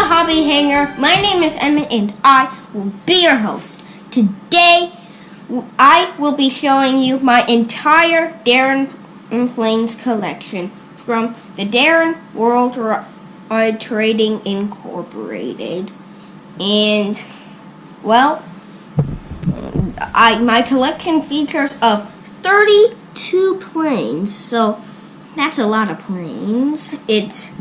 hobby hanger. My name is Emmett and I will be your host. Today I will be showing you my entire Daron Planes collection from the Daron Worldwide Trading Incorporated. And well, my collection features of 32 planes, so that's a lot of planes. It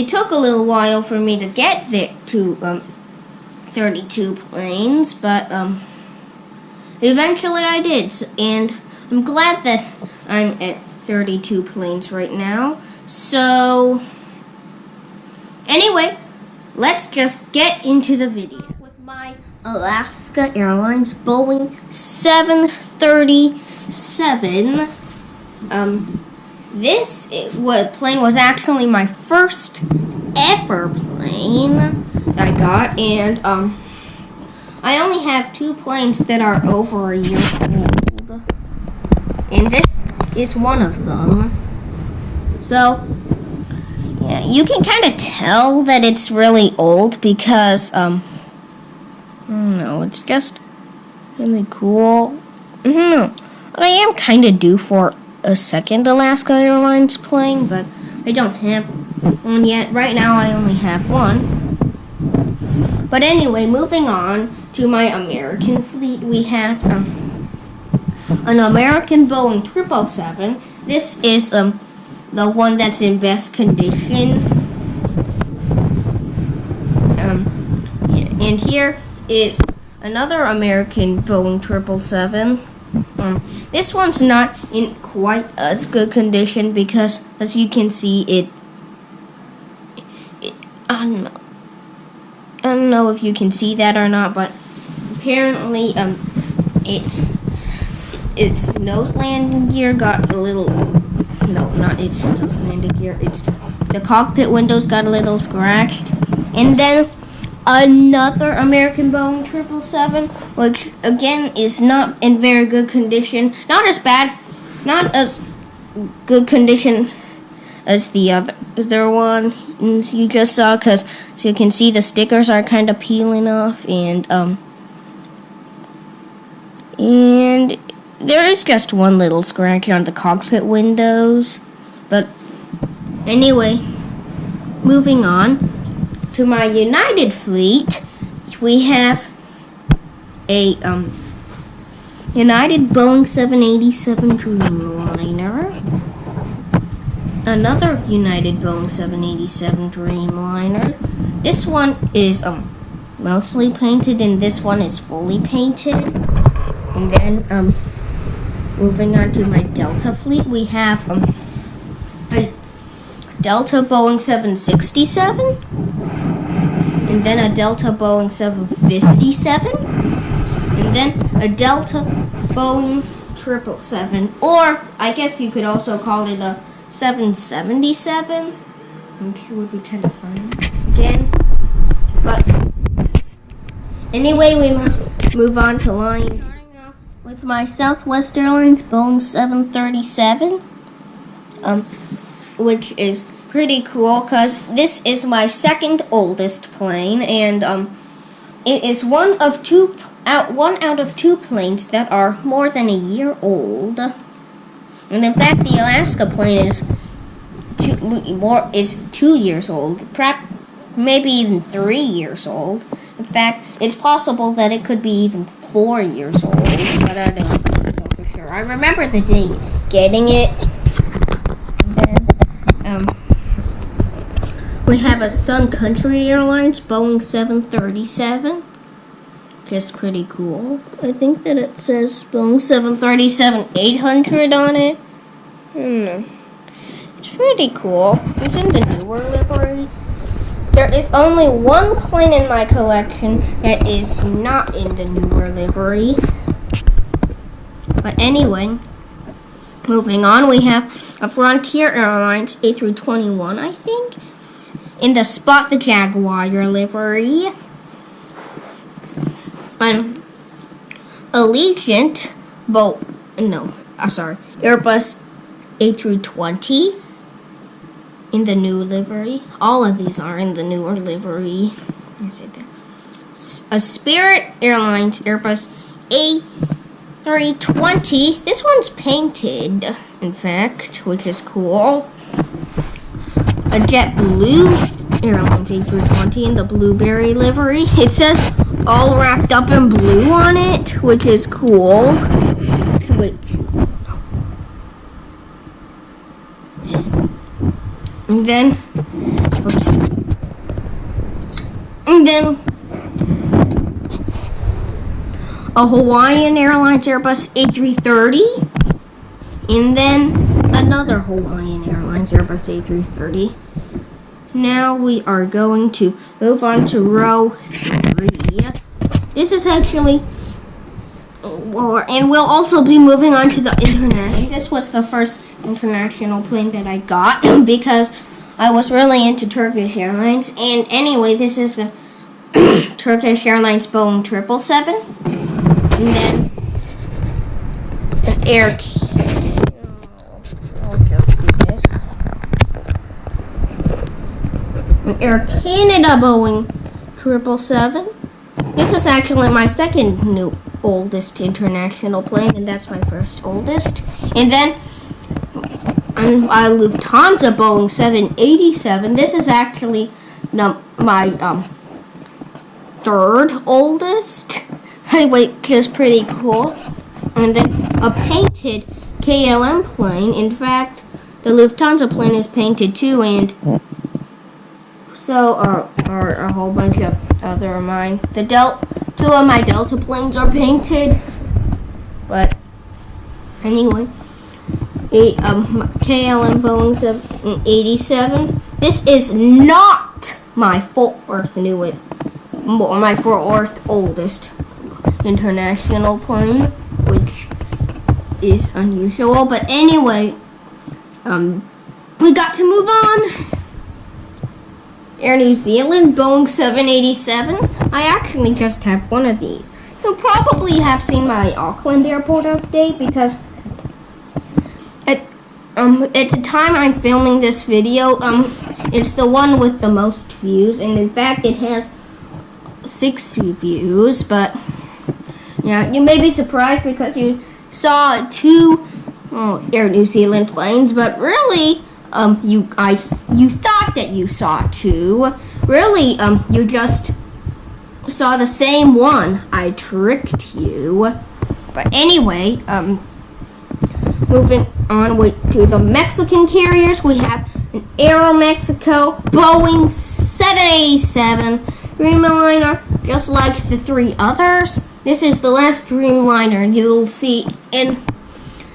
took a little while for me to get there to 32 planes, but eventually I did, and I'm glad that I'm at 32 planes right now. So anyway, let's just get into the video. With my Alaska Airlines Boeing 737, this plane was actually my first ever plane I got, and I only have 2 planes that are over a year old, and this is one of them. So yeah, you can kind of tell that it's really old because I don't know, it's just really cool. I am kind of due for a second Alaska Airlines plane, but I don't have one yet. Right now I only have one. But anyway, moving on to my American fleet, we have an American Boeing 777. This is the one that's in best condition. And here is another American Boeing 777. This one's not in quite as good condition because, as you can see, I don't know if you can see that or not, but apparently its nose landing gear got a little, no, not its nose landing gear, it's the cockpit windows got a little scratched. And then another American Boeing 777, which again is not in very good condition. Not as good condition as the other one you just saw, because so you can see the stickers are kind of peeling off, and there is just one little scratch on the cockpit windows. But anyway, moving on to my United fleet, we have a United Boeing 787 Dreamliner, another United Boeing 787 Dreamliner. This one is mostly painted, and this one is fully painted. And then moving on to my Delta fleet, we have a Delta Boeing 767. And then a Delta Boeing 757, and then a Delta Boeing 777, or I guess you could also call it a 777, which would be kind of fun again. But anyway, we must move on to lines. Starting off with my Southwest Airlines Boeing 737, which is pretty cool because this is my second oldest plane, and it is one out of 2 planes that are more than a year old. And in fact, the Alaska plane is 2 years old, maybe even 3 years old. In fact, it's possible that it could be even 4 years old, but I don't know for sure. I remember the day getting it. And then we have a Sun Country Airlines Boeing 737. Just pretty cool. I think that it says Boeing 737-800 on it. It's pretty cool. It's in the newer livery. There is only one plane in my collection that is not in the newer livery. But anyway, moving on, we have a Frontier Airlines A321, I think, in the Spot the Jaguar livery. Allegiant Airbus A320, in the new livery. All of these are in the newer livery. A Spirit Airlines Airbus A320. This one's painted, in fact, which is cool. A JetBlue Airlines A320 in the blueberry livery. It says all wrapped up in blue on it, which is cool. And then, a Hawaiian Airlines Airbus A330, and then another Hawaiian Airlines Airbus A330. Now we are going to move on to row 3. This is actually, and we'll also be moving on to the international. This was the first international plane that I got because I was really into Turkish Airlines. And anyway, this is a Turkish Airlines Boeing 777. And then an Air Canada Boeing 777. This is actually my second oldest international plane, and that's my first oldest. And then a Lufthansa Boeing 787. This is actually my third oldest. Which is pretty cool. And then a painted KLM plane. In fact, the Lufthansa plane is painted too, and so are a whole bunch of other of mine. Two of my Delta planes are painted. But anyway, KLM Boeing 787. This is not my Fort Worth oldest international plane, which is unusual. But anyway, we got to move on. Air New Zealand Boeing 787. I actually just have one of these. You'll probably have seen my Auckland airport update because at the time I'm filming this video, it's the one with the most views, and in fact it has 60 views. But yeah, you may be surprised because you saw 2 Air New Zealand planes, but really, you thought that you saw 2. Really, you just saw the same one. I tricked you. But anyway, moving on to the Mexican carriers, we have an Aeromexico Boeing 787 Dreamliner, just like the 3 others. This is the last Dreamliner you'll see in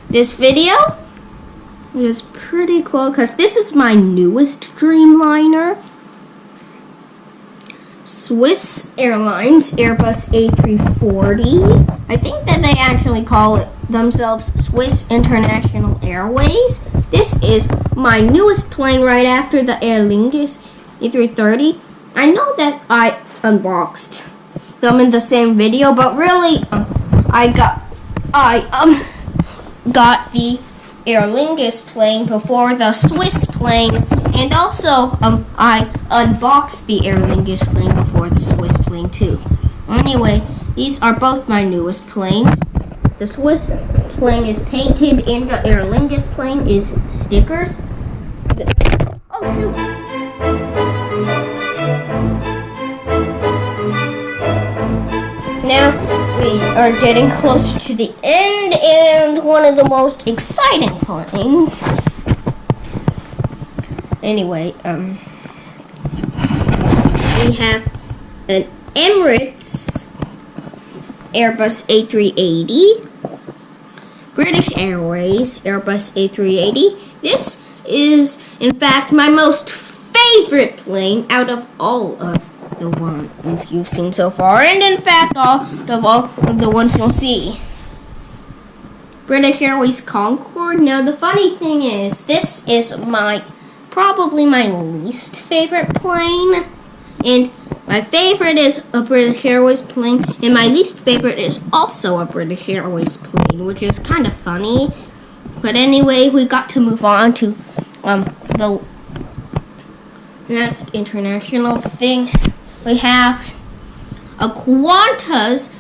this video. It is pretty cool because this is my newest Dreamliner. Swiss Airlines Airbus A340. I think that they actually call it themselves Swiss International Airways. This is my newest plane right after the Aer Lingus A330. I know that I unboxed them in the same video, but really, I got the Aer Lingus plane before the Swiss plane, and also I unboxed the Aer Lingus plane before the Swiss plane too. Anyway, these are both my newest planes. The Swiss plane is painted, and the Aer Lingus plane is stickers. Oh shoot! Now we are getting close to the end, and one of the most exciting planes. Anyway, we have an Emirates Airbus A380, British Airways Airbus A380. This is, in fact, my most favorite plane out of all of the ones you've seen so far, and in fact all of the ones you'll see. British Airways Concorde. Now the funny thing is, this is probably my least favorite plane, and my favorite is a British Airways plane, and my least favorite is also a British Airways plane, which is kind of funny. But anyway, we got to move on to the Next international thing, we have a Qantas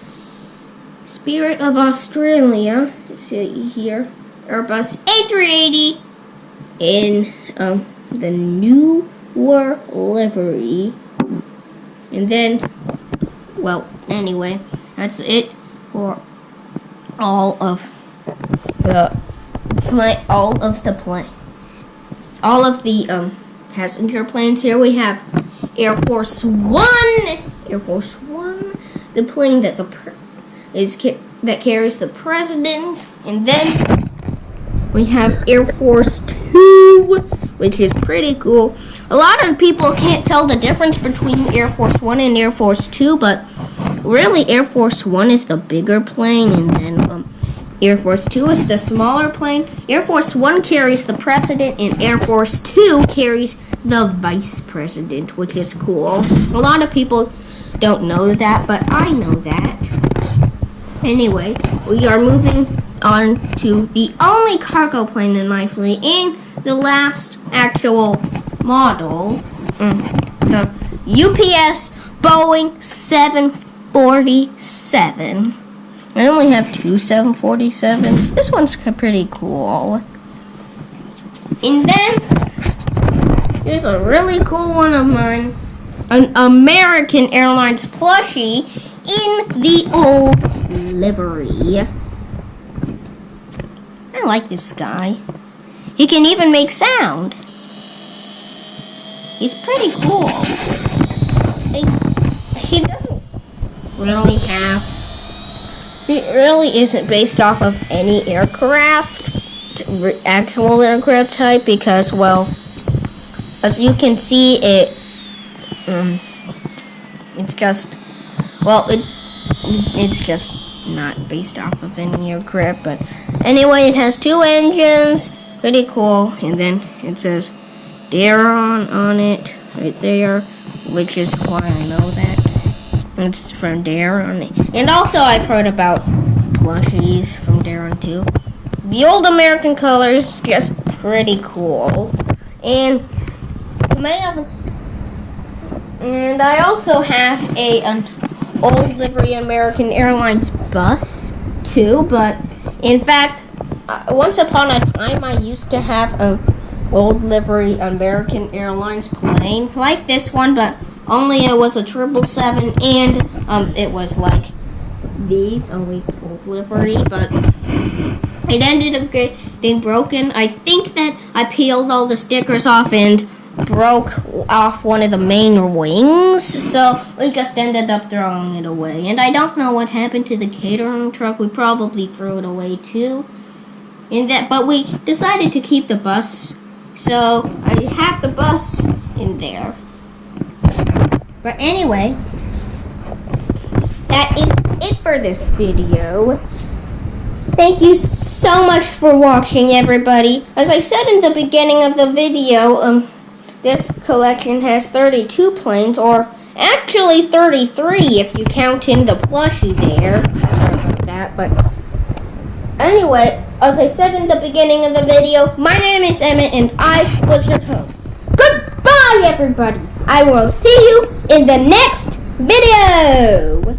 Spirit of Australia. See here, Airbus A380 in the newer livery. And then, well, anyway, that's it for all of the passenger planes. Here we have Air Force One. Air Force One, the plane that that carries the president, and then we have Air Force Two, which is pretty cool. A lot of people can't tell the difference between Air Force One and Air Force Two, but really Air Force One is the bigger plane, and then Air Force Two is the smaller plane. Air Force One carries the president, and Air Force Two carries the vice president, which is cool. A lot of people don't know that, but I know that. Anyway, we are moving on to the only cargo plane in my fleet, and the last actual model, the UPS Boeing 747. I only have two 747s. This one's pretty cool. And then, here's a really cool one of mine. An American Airlines plushie in the old livery. I like this guy. He can even make sound. He's pretty cool. He doesn't really have... It really isn't based off of any aircraft, actual aircraft type, because, well, as you can see, it's just, well, it's just not based off of any aircraft, but anyway, it has two engines, pretty cool, and then it says Daron on it, right there, which is why I know that. It's from Daron. And also I've heard about plushies from Daron too. The old American color is just pretty cool. And I also have an old livery American Airlines bus too, but in fact, once upon a time I used to have an old livery American Airlines plane like this one, but only it was a 777, and it was like these, only old livery, but it ended up getting broken. I think that I peeled all the stickers off and broke off one of the main wings, so we just ended up throwing it away. And I don't know what happened to the catering truck. We probably threw it away too. But we decided to keep the bus, so I have the bus in there. But anyway, that is it for this video. Thank you so much for watching, everybody. As I said in the beginning of the video, this collection has 32 planes, or actually 33 if you count in the plushie there. Sorry about that, but anyway, as I said in the beginning of the video, my name is Emmett, and I was your host. Goodbye, everybody. I will see you in the next video.